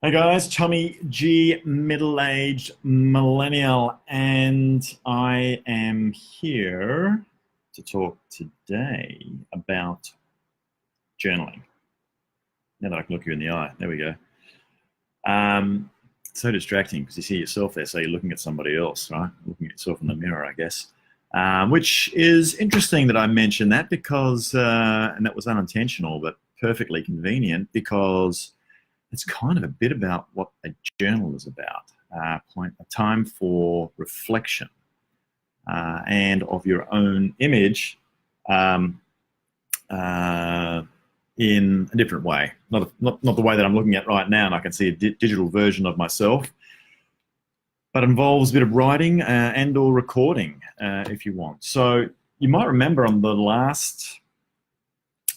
Hey guys, Tommy G, middle-aged millennial, and I am here to talk today about journaling. Now that I can look you in the eye, there we go. So distracting because you see yourself there, so you're looking at somebody else, right? Looking at yourself in the mirror, I guess. Which is interesting that I mentioned that because, and that was unintentional, but perfectly convenient because it's kind of a bit about what a journal is about. A time for reflection and of your own image um, uh, in a different way. Not the way that I'm looking at right now, and I can see a digital version of myself, but involves a bit of writing and or recording if you want. So you might remember on the last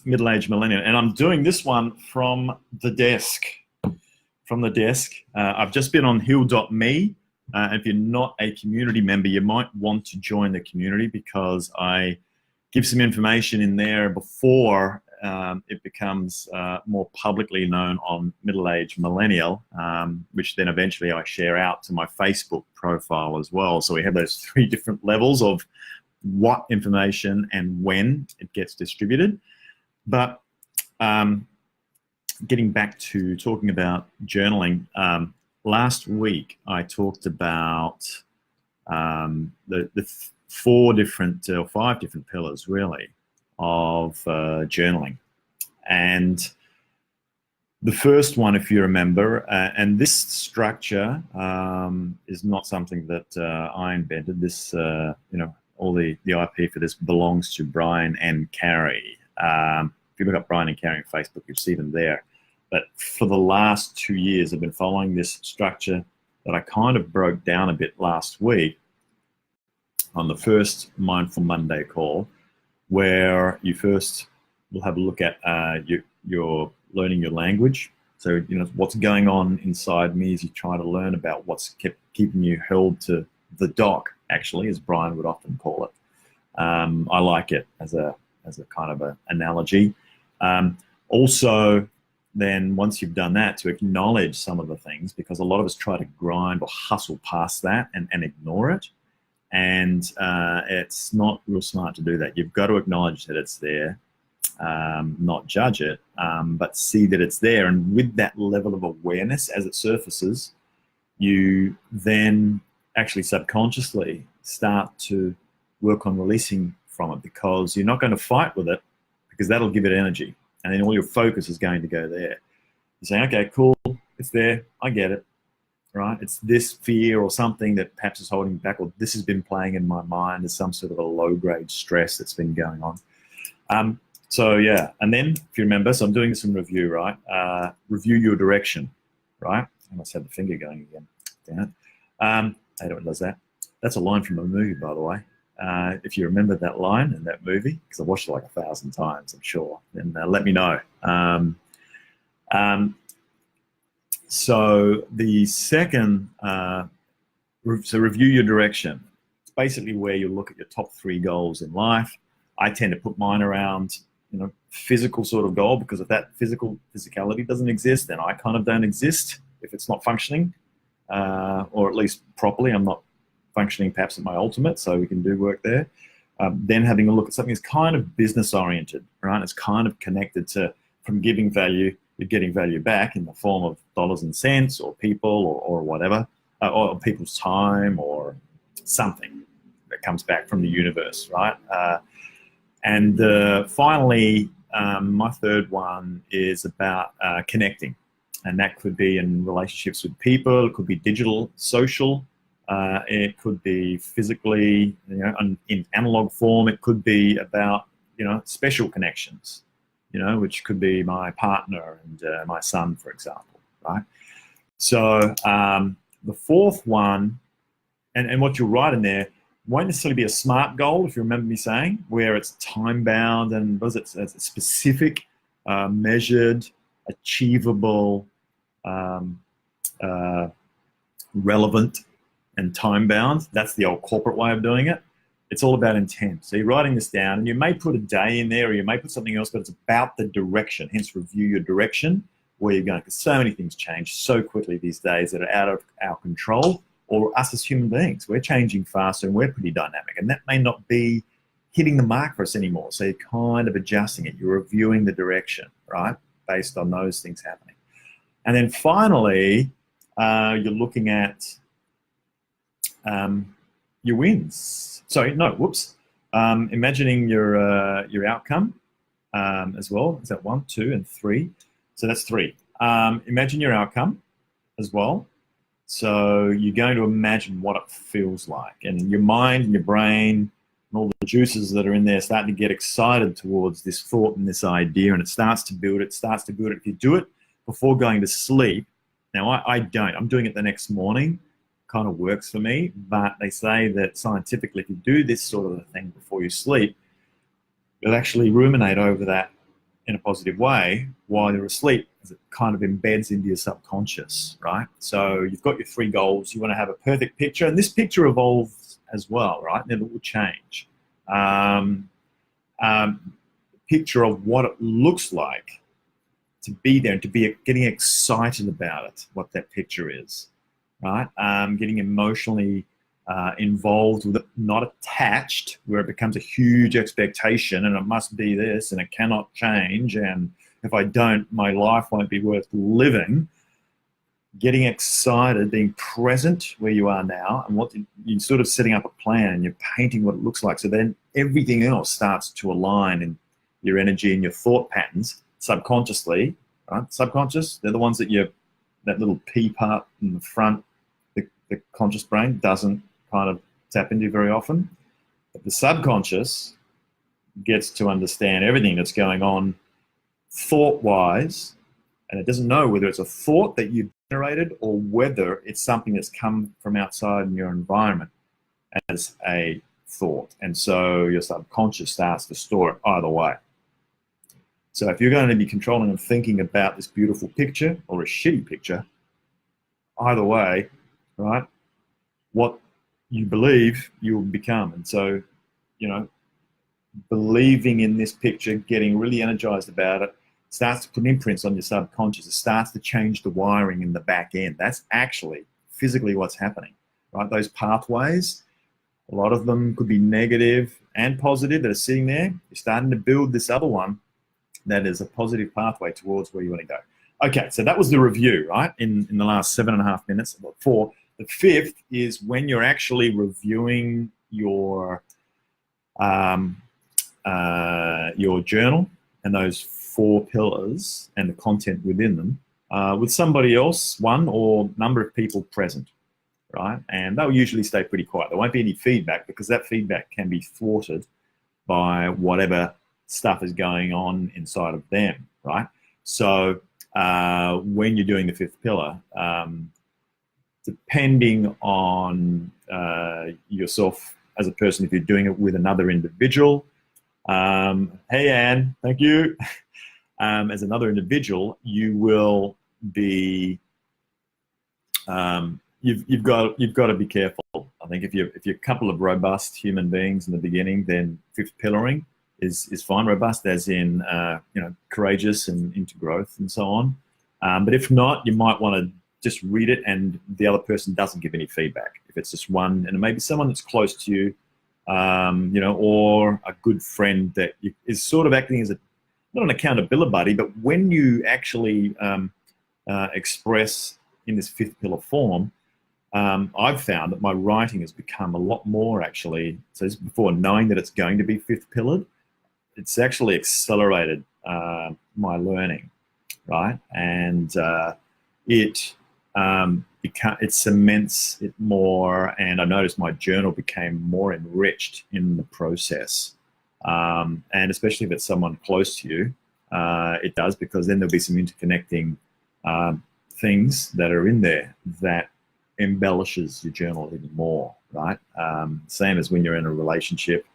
middle-aged millennial, and I'm doing this one from the desk. I've just been on heal.me. If you're not a community member, you might want to join the community because I give some information in there before it becomes more publicly known on middle-aged millennial, which then eventually I share out to my Facebook profile as well. So we have those three different levels of what information and when it gets distributed. But getting back to talking about journaling, last week I talked about the four different or five different pillars really of journaling. And the first one, if you remember, and this structure is not something that I invented. This, all the IP for this belongs to Brian and Carrie. If you look up Brian and Carrie on Facebook, you'll see them there. But for the last 2 years, I've been following this structure that I kind of broke down a bit last week on the first Mindful Monday call, where you first will have a look at your learning your language. So, what's going on inside me as you try to learn about what's keeping you held to the dock, actually, as Brian would often call it. I like it as a kind of an analogy. Also, then once you've done that, to acknowledge some of the things, because a lot of us try to grind or hustle past that and ignore it. And it's not real smart to do that. You've got to acknowledge that it's there, not judge it, but see that it's there. And with that level of awareness as it surfaces, you then actually subconsciously start to work on releasing from it, because you're not going to fight with it, because that'll give it energy. And then all your focus is going to go there. You're saying, okay, cool, it's there, I get it, right? It's this fear or something that perhaps is holding me back, or this has been playing in my mind as some sort of a low-grade stress that's been going on. So yeah, and then if you remember, so I'm doing this in review, right? Review your direction, right? I must have the finger going again. Damn it. I don't know what does that. That's a line from a movie, by the way. If you remember that line in that movie, because I've watched it like 1,000 times, I'm sure, then let me know. So the second, so review your direction. It's basically where you look at your top 3 goals in life. I tend to put mine around, physical sort of goal, because if that physicality doesn't exist, then I kind of don't exist if it's not functioning, or at least properly. I'm not functioning perhaps at my ultimate, so we can do work there. Then having a look at something that's kind of business oriented, right? It's kind of connected to, from giving value, you're getting value back in the form of dollars and cents or people or whatever, or people's time or something that comes back from the universe, right? And finally, my third one is about connecting. And that could be in relationships with people, it could be digital, social, it could be physically, in analog form. It could be about, special connections, which could be my partner and my son, for example, right? So the fourth one, and what you'll write in there, won't necessarily be a SMART goal, if you remember me saying, where it's time-bound and it's specific, measured, achievable, relevant, and time-bound. That's the old corporate way of doing it. It's all about intent. So you're writing this down, and you may put a day in there, or you may put something else, but it's about the direction. Hence, review your direction. where you're going, because so many things change so quickly these days that are out of our control, or us as human beings. We're changing faster and we're pretty dynamic, and that may not be hitting the mark for us anymore. So you're kind of adjusting it. You're reviewing the direction, right, based on those things happening. And then finally, you're looking at your wins. Sorry, no, whoops. Imagining your outcome as well. Is that 1, 2, and 3? So that's 3. Imagine your outcome as well. So you're going to imagine what it feels like, and your mind and your brain and all the juices that are in there starting to get excited towards this thought and this idea, and it starts to build it. If you do it before going to sleep, now I don't. I'm doing it the next morning. Kind of works for me, but they say that scientifically, if you do this sort of a thing before you sleep, you'll actually ruminate over that in a positive way while you're asleep, as it kind of embeds into your subconscious, right? So you've got your 3 goals. You want to have a perfect picture, and this picture evolves as well, right? And it will change. Picture of what it looks like to be there and to be getting excited about it, what that picture is, right? Getting emotionally involved with it, not attached, where it becomes a huge expectation and it must be this and it cannot change, and if I don't, my life won't be worth living. Getting excited, being present where you are now, and what you're sort of setting up a plan and you're painting what it looks like. So then everything else starts to align in your energy and your thought patterns subconsciously, right? Subconscious, they're the ones that that little P part in the front, the conscious brain doesn't kind of tap into very often. But the subconscious gets to understand everything that's going on thought-wise, and it doesn't know whether it's a thought that you generated or whether it's something that's come from outside in your environment as a thought. And so your subconscious starts to store it either way. So if you're going to be controlling and thinking about this beautiful picture or a shitty picture, either way, right, what you believe, you will become. And so, you know, believing in this picture, getting really energized about it, starts to put imprints on your subconscious. It starts to change the wiring in the back end. That's actually physically what's happening, right? Those pathways, a lot of them could be negative and positive that are sitting there. You're starting to build this other one that is a positive pathway towards where you want to go. Okay, so that was the review, right, in the last 7.5 minutes, about 4. The 5th is when you're actually reviewing your journal and those 4 pillars and the content within them with somebody else, one or number of people present, right? And they'll usually stay pretty quiet. There won't be any feedback, because that feedback can be thwarted by whatever stuff is going on inside of them, right? So when you're doing the 5th pillar, depending on yourself as a person, if you're doing it with another individual, hey Anne, thank you. As another individual, you will be, you've got to be careful. I think if you're a couple of robust human beings in the beginning, then 5th pillaring is fine. Robust as in courageous and into growth and so on. But if not, you might want to just read it and the other person doesn't give any feedback. If it's just one, and it may be someone that's close to you, or a good friend that is sort of acting as not an accountability buddy, but when you actually express in this 5th pillar form, I've found that my writing has become a lot more actually, so this is before knowing that it's going to be 5th pillared, it's actually accelerated my learning, right? And it cements it more, and I noticed my journal became more enriched in the process. And especially if it's someone close to you, it does, because then there'll be some interconnecting things that are in there that embellishes your journal even more, right? Same as when you're in a relationship,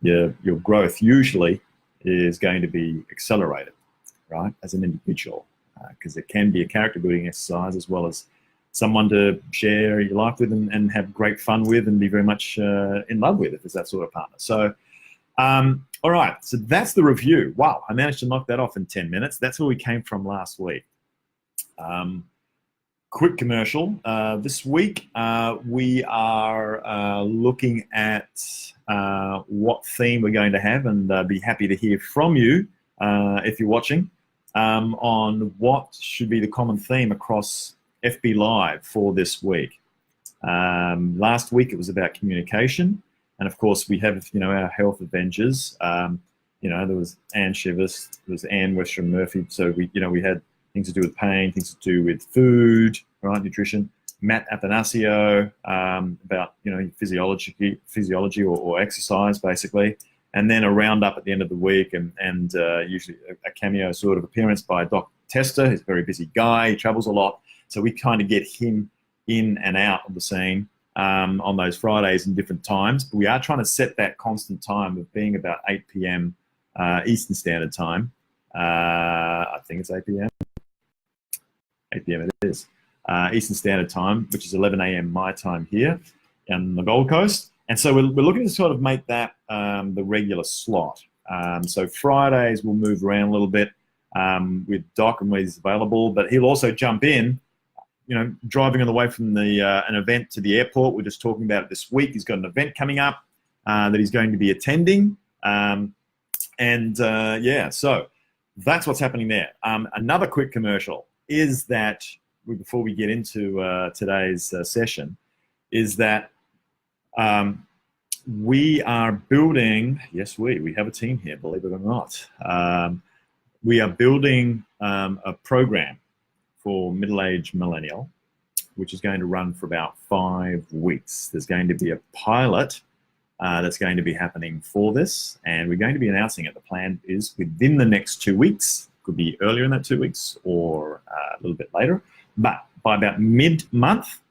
your growth usually is going to be accelerated, right, as an individual, because it can be a character building exercise as well as someone to share your life with and have great fun with and be very much in love with if it's that sort of partner. So, all right, so that's the review. Wow, I managed to knock that off in 10 minutes. That's where we came from last week. Quick commercial. This week we are looking at what theme we're going to have, and be happy to hear from you if you're watching on what should be the common theme across FB Live for this week. Last week it was about communication, and of course we have our health Avengers. There was Anne Shivers, there was Anne Westrom Murphy. So we had things to do with pain, things to do with food, right, nutrition. Matt Athanasio about physiology or exercise basically, and then a roundup at the end of the week, and usually a cameo sort of appearance by Doc Tester. He's a very busy guy. He travels a lot, so we kind of get him in and out of the scene on those Fridays in different times. But we are trying to set that constant time of being about 8 p.m. Eastern Standard Time. I think it's 8 p.m. 8 p.m. it is. Eastern Standard Time, which is 11 a.m. my time here on the Gold Coast. And so we're looking to sort of make that the regular slot. So Fridays we'll move around a little bit with Doc and when he's available, but he'll also jump in, driving on the way from an event to the airport. We're just talking about it this week. He's got an event coming up that he's going to be attending. So that's what's happening there. Another quick commercial is that, before we get into today's session, is that we are building, yes, we have a team here, believe it or not. We are building a program for middle-aged millennial, which is going to run for about 5 weeks. There's going to be a pilot that's going to be happening for this, and we're going to be announcing it. The plan is within the next 2 weeks. Could be earlier in that 2 weeks or a little bit later, but by about mid-month,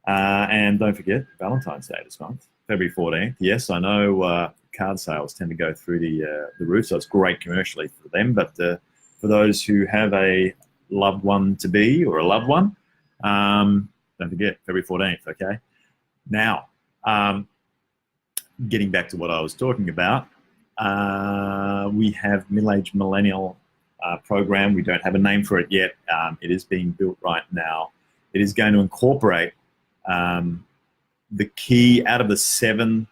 and don't forget Valentine's Day this month, February 14th. Yes, I know card sales tend to go through the roof, so it's great commercially for them, but for those who have a loved one to be or a loved one, don't forget February 14th, okay? Now, getting back to what I was talking about, we have middle-aged millennial program. We don't have a name for it yet. It is being built right now. It is going to incorporate the key out of the 7,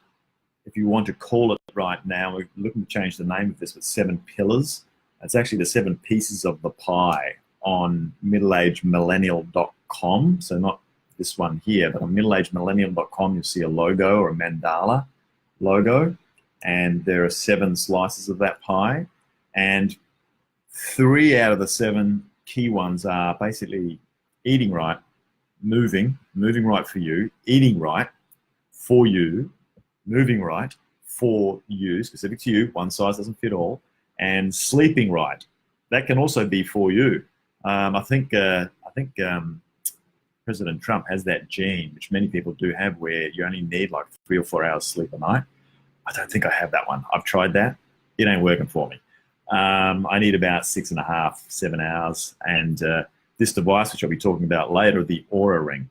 if you want to call it right now, we're looking to change the name of this, but 7 pillars. It's actually the 7 pieces of the pie on middleagedmillennial.com. So not this one here, but on middleagedmillennial.com, you'll see a logo or a mandala logo, and there are 7 slices of that pie, and 3 out of the 7 key ones are basically eating right, moving right for you, eating right for you, moving right for you, specific to you, one size doesn't fit all, and sleeping right. That can also be for you. I think President Trump has that gene, which many people do have, where you only need like 3 or 4 hours sleep a night. I don't think I have that one. I've tried that. It ain't working for me. I need about 6.5, 7 hours. And this device, which I'll be talking about later, the Aura Ring,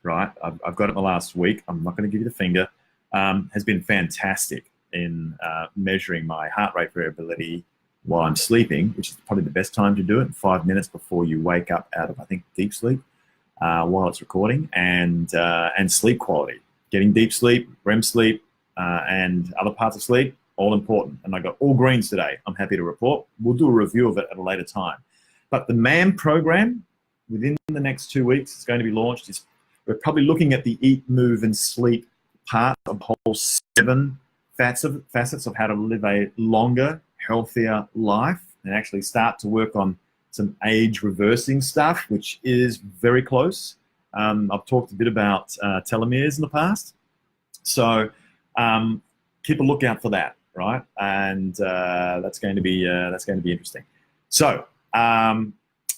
right? I've got it in the last week. I'm not going to give you the finger. Has been fantastic in measuring my heart rate variability while I'm sleeping, which is probably the best time to do it, 5 minutes before you wake up out of, I think, deep sleep while it's recording, and sleep quality. Getting deep sleep, REM sleep, and other parts of sleep, all important. And I got all greens today, I'm happy to report. We'll do a review of it at a later time. But the MAM program, within the next 2 weeks, it's going to be launched. We're probably looking at the eat, move, and sleep part of the whole 7 facets of how to live a longer, healthier life, and actually start to work on some age reversing stuff, which is very close. I've talked a bit about telomeres in the past. So keep a lookout for that, right? And that's going to be interesting. So and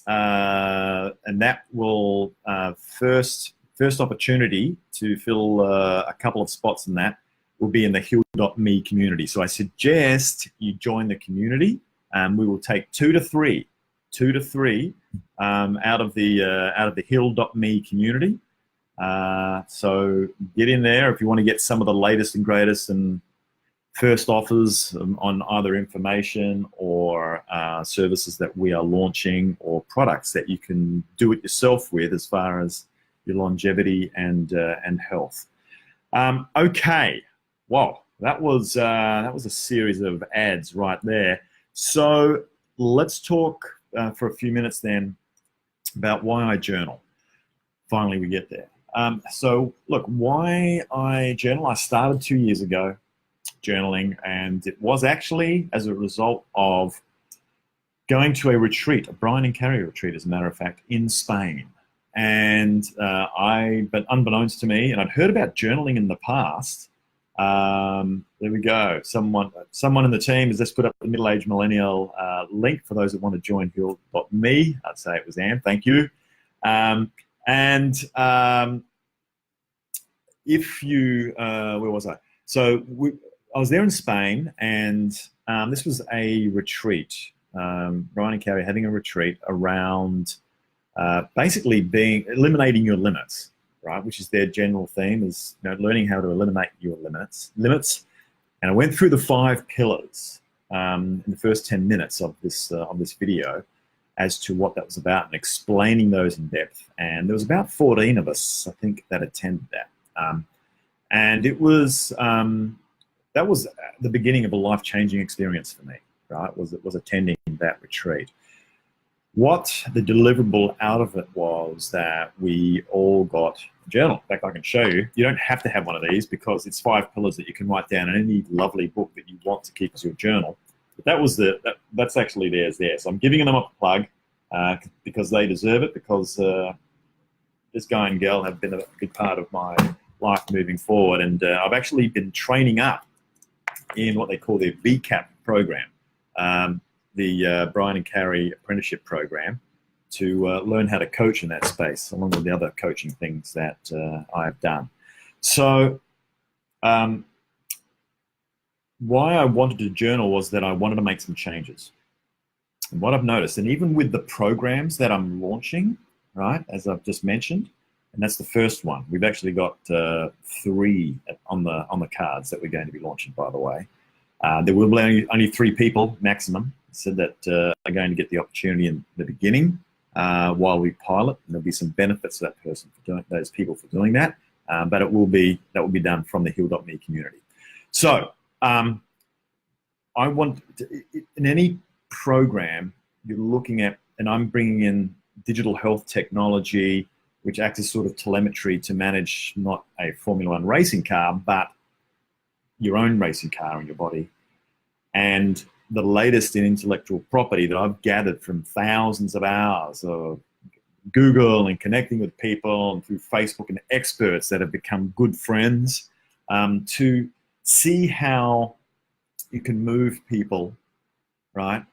that will first opportunity to fill a couple of spots in that will be in the heal.me community. So I suggest you join the community. We will take 2 to 3 out of the heal.me community. So get in there if you want to get some of the latest and greatest and first offers on either information or services that we are launching, or products that you can do it yourself with as far as your longevity and health. Okay, well, that was a series of ads right there. So let's talk for a few minutes then about why I journal. Finally, we get there. So look, why I journal, I started 2 years ago journaling, and it was actually as a result of going to a retreat, a Brian and Carrie retreat, as a matter of fact, in Spain. And but unbeknownst to me, and I'd heard about journaling in the past. There we go. Someone in the team has just put up the middle-aged millennial link for those that want to join Heal.me. I'd say it was Anne. Thank you. If you, where was I? So I was there in Spain, and this was a retreat. Brian and Carrie having a retreat around basically eliminating your limits, right? Which is their general theme, is learning how to eliminate your limits. And I went through the 5 pillars in the first 10 minutes of this video as to what that was about, and explaining those in depth. And there was about 14 of us, I think, that attended that. And it was that was the beginning of a life-changing experience for me, right? Was attending that retreat. What the deliverable out of it was that we all got a journal. In fact, I can show you. You don't have to have one of these, because it's 5 pillars that you can write down in any lovely book that you want to keep as your journal. But that's actually theirs there. So I'm giving them a plug because they deserve it, because this guy and girl have been a big part of my life moving forward. And I've actually been training up in what they call their VCAP program, the Brian and Carrie apprenticeship program, to learn how to coach in that space, along with the other coaching things that I've done. So why I wanted to journal was that I wanted to make some changes. And what I've noticed, and even with the programs that I'm launching, right, as I've just mentioned, and that's the first one. We've actually got 3 on the cards that we're going to be launching, by the way. There will be only 3 people maximum, so that are going to get the opportunity in the beginning while we pilot. And there'll be some benefits to that person for doing, those people for doing that. But that will be done from the Heal.me community. So I want to, in any program you're looking at, and I'm bringing in digital health technology, which acts as sort of telemetry to manage not a Formula One racing car, but your own racing car in your body. And the latest in intellectual property that I've gathered from thousands of hours of Google and connecting with people, and through Facebook and experts that have become good friends, to see how you can move people, right?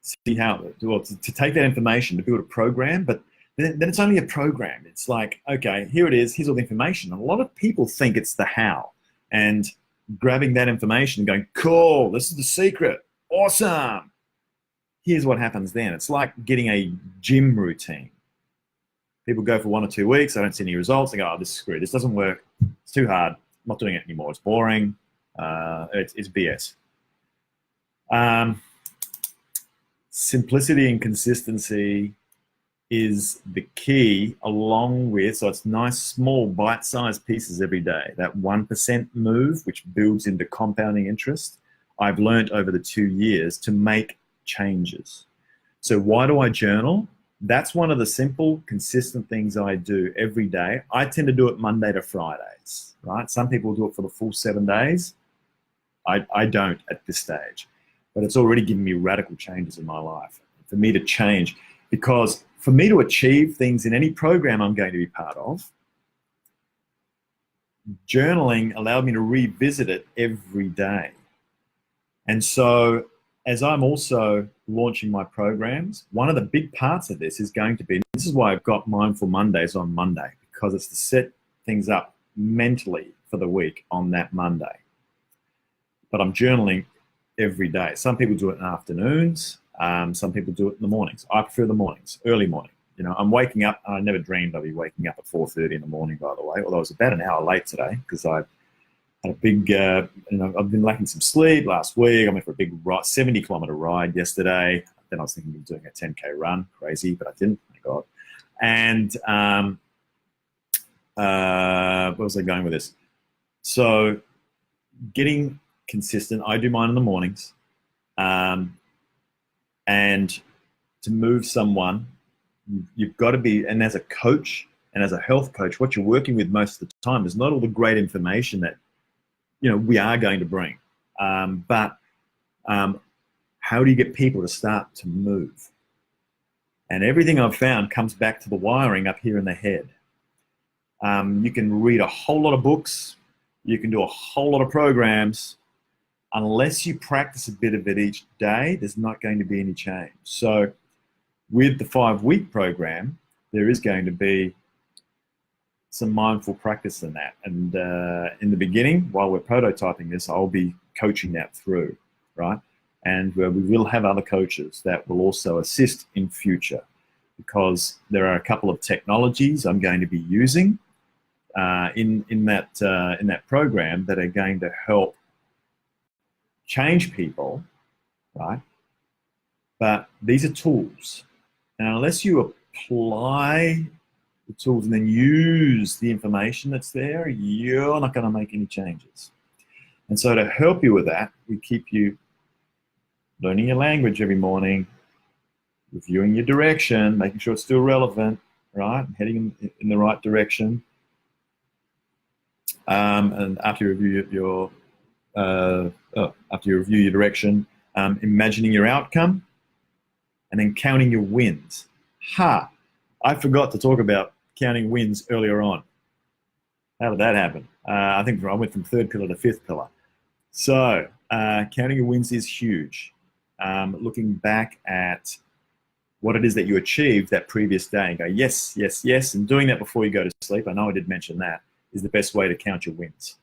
See how, well, to take that information to build a program, but then it's only a program. It's like, okay, here it is, here's all the information. And a lot of people think it's the how, and grabbing that information and going, cool, this is the secret, awesome. Here's what happens then. It's like getting a gym routine. People go for 1 or 2 weeks, they don't see any results, they go, oh, this is screwed, this doesn't work, it's too hard, I'm not doing it anymore, it's boring, it's BS. Simplicity and consistency is the key, along with, so it's nice small bite-sized pieces every day. That 1% move, which builds into compounding interest, I've learned over the 2 years to make changes. So why do I journal? That's one of the simple, consistent things I do every day. I tend to do it Monday to Fridays, right? Some people do it for the full 7 days. I don't at this stage, but it's already given me radical changes in my life. For me to change, because for me to achieve things in any program I'm going to be part of, journaling allowed me to revisit it every day. And so as I'm also launching my programs, one of the big parts of this is going to be, this is why I've got Mindful Mondays on Monday, because it's to set things up mentally for the week on that Monday. But I'm journaling every day. Some people do it in afternoons. Some people do it in the mornings. I prefer the mornings, early morning. You know, I'm waking up. I never dreamed I'd be waking up at 4:30 in the morning, by the way, although I was about an hour late today because I had a big, I've been lacking some sleep last week. I went for a big 70-kilometer ride yesterday. Then I was thinking of doing a 10K run. Crazy, but I didn't, thank God. And where was I going with this? So getting consistent. I do mine in the mornings. And to move someone, you've got to be, and as a coach and as a health coach, what you're working with most of the time is not all the great information that, we are going to bring. But how do you get people to start to move? And everything I've found comes back to the wiring up here in the head. You can read a whole lot of books. You can do a whole lot of programs. Unless you practice a bit of it each day, there's not going to be any change. So with the 5-week program, there is going to be some mindful practice in that. And in the beginning, while we're prototyping this, I'll be coaching that through, right? And we will have other coaches that will also assist in future, because there are a couple of technologies I'm going to be using in that program that are going to help change people, right? But these are tools. And unless you apply the tools and then use the information that's there, you're not going to make any changes. And so to help you with that, we keep you learning your language every morning, reviewing your direction, making sure it's still relevant, right? Heading in the right direction. And after you review your direction, imagining your outcome, and then counting your wins. I forgot to talk about counting wins earlier on. How did that happen? I think I went from 3rd pillar to 5th pillar. So counting your wins is huge. Looking back at what it is that you achieved that previous day and go, yes, yes, yes, and doing that before you go to sleep, I know I did mention that, is the best way to count your wins.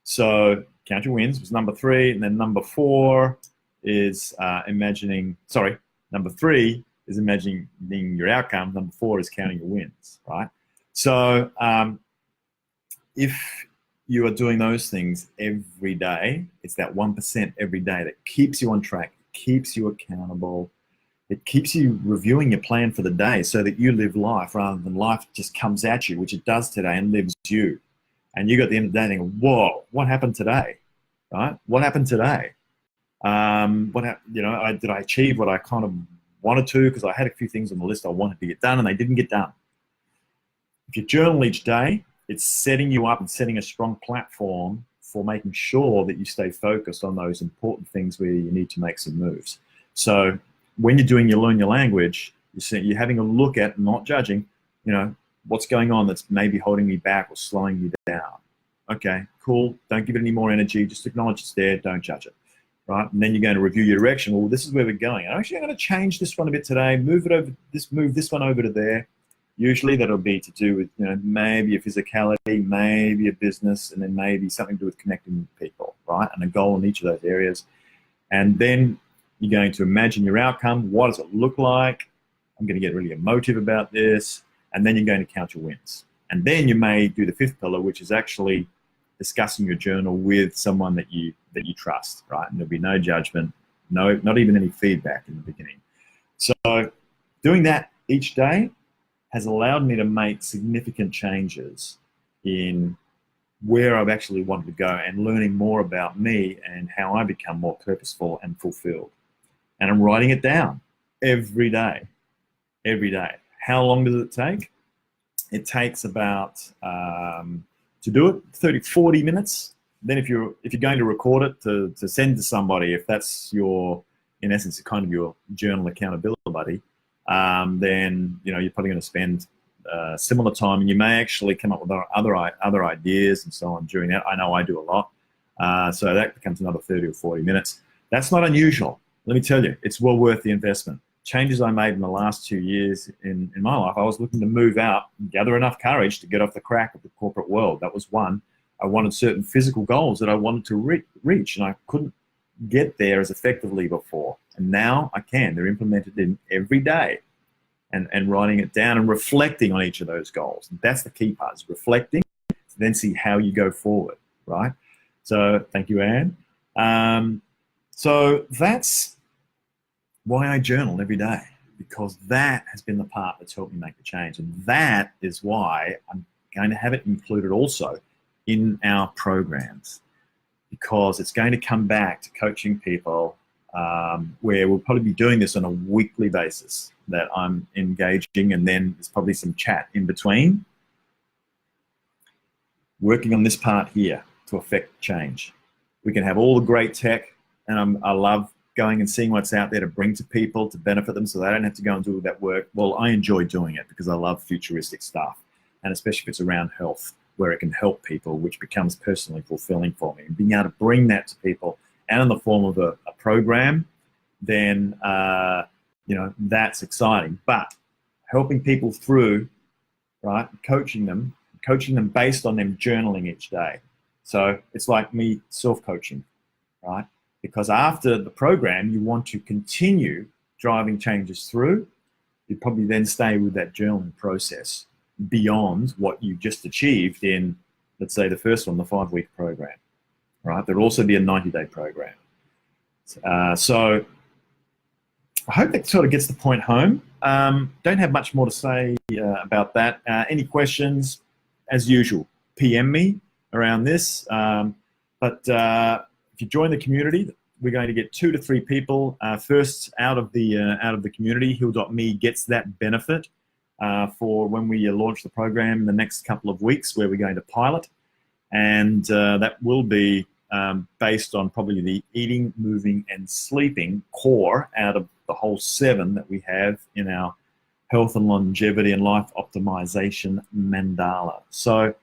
So count your wins was number 3, and then number 4 is number 3 is imagining your outcome. Number 4 is counting your wins, right? So if you are doing those things every day, it's that 1% every day that keeps you on track, keeps you accountable. It keeps you reviewing your plan for the day so that you live life rather than life just comes at you, which it does today, and lives you. And you got the end of the day thinking, whoa, what happened today, right? What happened today? Did I achieve what I kind of wanted to? Because I had a few things on the list I wanted to get done and they didn't get done. If you journal each day, it's setting you up and setting a strong platform for making sure that you stay focused on those important things where you need to make some moves. So when you're doing your learn your language, you're having a look at, not judging, what's going on that's maybe holding me back or slowing me down. Okay, cool. Don't give it any more energy. Just acknowledge it's there. Don't judge it. Right? And then you're going to review your direction. Well, this is where we're going. I'm going to change this one a bit today. Move this one over to there. Usually that'll be to do with, maybe a physicality, maybe a business, and then maybe something to do with connecting with people, right? And a goal in each of those areas. And then you're going to imagine your outcome. What does it look like? I'm going to get really emotive about this. And then you're going to count your wins. And then you may do the 5th pillar, which is actually discussing your journal with someone that you trust, right? And there'll be no judgment, not even any feedback in the beginning. So doing that each day has allowed me to make significant changes in where I've actually wanted to go and learning more about me and how I become more purposeful and fulfilled. And I'm writing it down every day. How long does it take? It takes about, to do it, 30, 40 minutes. Then if you're going to record it to send to somebody, if that's in essence, kind of your journal accountability buddy, then you're probably going to spend similar time, and you may actually come up with other ideas and so on during that. I know I do a lot, so that becomes another 30 or 40 minutes. That's not unusual. Let me tell you, it's well worth the investment. Changes I made in the last 2 years in my life, I was looking to move out and gather enough courage to get off the crack of the corporate world. That was one. I wanted certain physical goals that I wanted to reach, and I couldn't get there as effectively before. And now I can. They're implemented in every day, and writing it down and reflecting on each of those goals. And that's the key part, is reflecting, then see how you go forward, right? So thank you, Anne. So that's why I journal every day, because that has been the part that's helped me make the change. And that is why I'm going to have it included also in our programs, because it's going to come back to coaching people, where we'll probably be doing this on a weekly basis, that I'm engaging, and then there's probably some chat in between, working on this part here to affect change. We can have all the great tech, and I love going and seeing what's out there to bring to people to benefit them so they don't have to go and do all that work. Well, I enjoy doing it because I love futuristic stuff, and especially if it's around health, where it can help people, which becomes personally fulfilling for me. And being able to bring that to people and in the form of a program, then, you know, that's exciting. But helping people through, right, coaching them based on them journaling each day. So it's like me self-coaching, right? Because after the program, you want to continue driving changes through. You probably then stay with that journaling process beyond what you just achieved in, let's say, the first one, the 5-week program, right? There'll also be a 90-day program. So I hope that sort of gets the point home. Don't have much more to say about that. Any questions, as usual, PM me around this. But if you join the community, we're going to get 2 to 3 people first out of the community. Heal.me gets that benefit for when we launch the program in the next couple of weeks, where we're going to pilot, and that will be based on probably the eating, moving, and sleeping core out of the whole 7 that we have in our health and longevity and life optimization mandala. So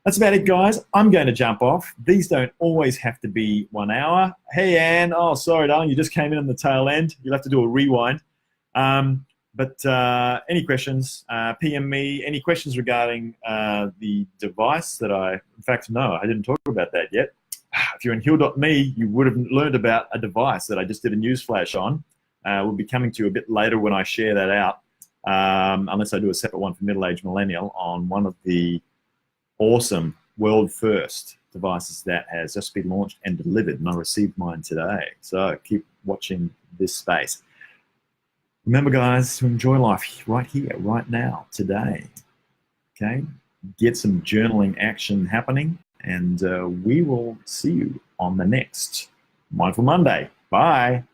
that's about it, guys. I'm going to jump off. These don't always have to be 1 hour. Hey, Anne. Oh, sorry, darling. You just came in on the tail end. You'll have to do a rewind. But any questions, PM me. Any questions regarding the device that in fact, no, I didn't talk about that yet. If you're in heal.me, you would have learned about a device that I just did a newsflash on. We'll be coming to you a bit later when I share that out, unless I do a separate one for middle-aged millennial on one of the awesome world first devices that has just been launched and delivered, and I received mine today. So keep watching this space. Remember, guys, to enjoy life right here, right now, today. Okay? Get some journaling action happening, and we will see you on the next Mindful Monday. Bye.